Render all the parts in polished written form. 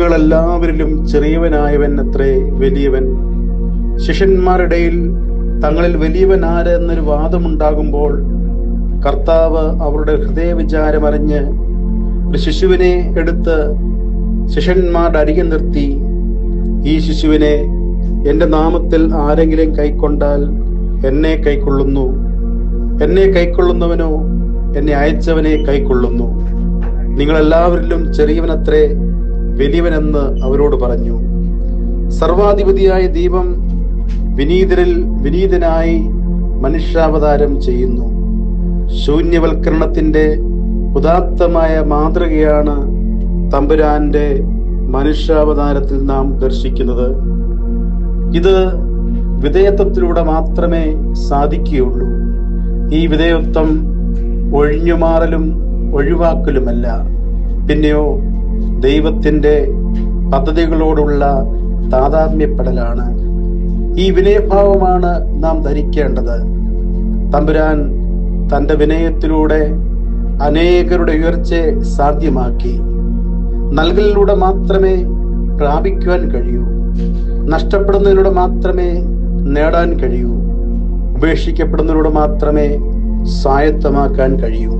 നിങ്ങളെല്ലാവരിലും ചെറിയവനായവൻ അത്രേ വലിയവൻ. ശിഷ്യന്മാരുടെയിൽ തങ്ങളിൽ വലിയവൻ ആര് എന്നൊരു വാദമുണ്ടാകുമ്പോൾ കർത്താവ് അവരുടെ ഹൃദയവിചാരം അറിഞ്ഞ് ഒരു ശിശുവിനെ എടുത്ത് ശിഷ്യന്മാരുടെ അരികെ നിർത്തി, ഈ ശിശുവിനെ എൻ്റെ നാമത്തിൽ ആരെങ്കിലും കൈക്കൊണ്ടാൽ എന്നെ കൈക്കൊള്ളുന്നു, എന്നെ കൈക്കൊള്ളുന്നവനോ എന്നെ അയച്ചവനെ കൈക്കൊള്ളുന്നു. നിങ്ങളെല്ലാവരിലും ചെറിയവനത്രേ വലിയവനെന്ന് അവരോട് പറഞ്ഞു. സർവാധിപതിയായ ദൈവം വിനീതരിൽ വിനീതനായി മനുഷ്യാവതാരം ചെയ്യുന്നു. ശൂന്യവൽക്കരണത്തിന്റെ ഉദാത്തമായ മാതൃകയാണ് തമ്പുരാന്റെ മനുഷ്യാവതാരത്തിൽ നാം ദർശിക്കുന്നത്. ഇത് വിധേയത്വത്തിലൂടെ മാത്രമേ സാധിക്കുകയുള്ളൂ. ഈ വിധേയത്വം ഒഴിഞ്ഞുമാറലും ഒഴിവാക്കലുമല്ല, പിന്നെയോ ദൈവത്തിന്റെ പദ്ധതികളോടുള്ള താതാത്മ്യപ്പെടലാണ്. ഈ വിനയഭാവമാണ് നാം ധരിക്കേണ്ടത്. തമ്പുരാൻ തന്റെ വിനയത്തിലൂടെ അനേകരുടെ ഉയർച്ചയെ സാധ്യമാക്കി. നൽകലിലൂടെ മാത്രമേ പ്രാപിക്കുവാൻ കഴിയൂ. നഷ്ടപ്പെടുന്നതിലൂടെ മാത്രമേ നേടാൻ കഴിയൂ. ഉപേക്ഷിക്കപ്പെടുന്നതിലൂടെ മാത്രമേ സ്വായത്തമാക്കാൻ കഴിയൂ.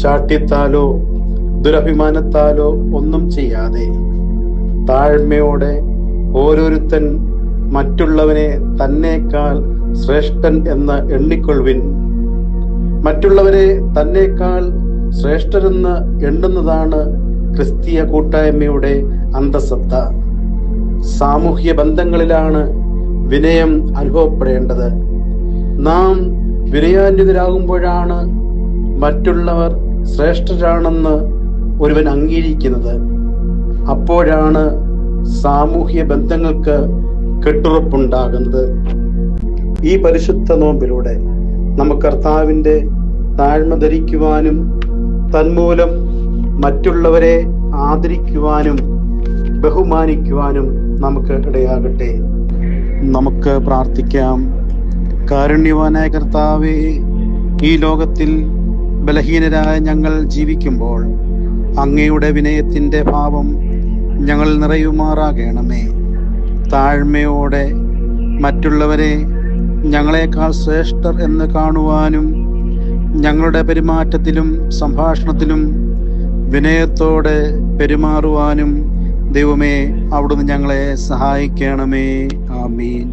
ശാഠ്യത്താലോ ദുരഭിമാനത്താലോ ഒന്നും ചെയ്യാതെ താഴ്മയോടെ ഓരോരുത്തൻ മറ്റുള്ളവനെ തന്നേക്കാൾ ശ്രേഷ്ഠൻ എന്ന് എണ്ണിക്കൊള്ളുവിൻ. മറ്റുള്ളവരെ തന്നേക്കാൾ ശ്രേഷ്ഠരെന്ന് എണ്ണുന്നതാണ് ക്രിസ്തീയ കൂട്ടായ്മയുടെ അന്തസത്ത. സാമൂഹ്യ ബന്ധങ്ങളിലാണ് വിനയം അനുഭവപ്പെടേണ്ടത്. നാം വിനയാന്വിതരാകുമ്പോഴാണ് മറ്റുള്ളവർ ശ്രേഷ്ഠരാണെന്ന് ഒരുവൻ അംഗീകരിക്കുന്നത്. അപ്പോഴാണ് സാമൂഹ്യ ബന്ധങ്ങൾക്ക് കെട്ടുറപ്പുണ്ടാകുന്നത്. ഈ പരിശുദ്ധ നോമ്പിലൂടെ നമുക്ക് കർത്താവിന്റെ താഴ്മ ധരിക്കുവാനും തന്മൂലം മറ്റുള്ളവരെ ആദരിക്കുവാനും ബഹുമാനിക്കുവാനും നമുക്ക് ഇടയാകട്ടെ. നമുക്ക് പ്രാർത്ഥിക്കാം. കാരുണ്യവാനായ കർത്താവേ, ഈ ലോകത്തിൽ ബലഹീനരായ ഞങ്ങൾ ജീവിക്കുമ്പോൾ അങ്ങയുടെ വിനയത്തിന്റെ ഭാവം ഞങ്ങൾ നിറയുമാറാകണമേ. താഴ്മയോടെ മറ്റുള്ളവരെ ഞങ്ങളെക്കാൾ ശ്രേഷ്ഠർ എന്ന് കാണുവാനും ഞങ്ങളുടെ പെരുമാറ്റത്തിലും സംഭാഷണത്തിലും വിനയത്തോടെ പെരുമാറുവാനും ദൈവമേ, അവിടുന്ന് ഞങ്ങളെ സഹായിക്കണമേ. ആമീൻ.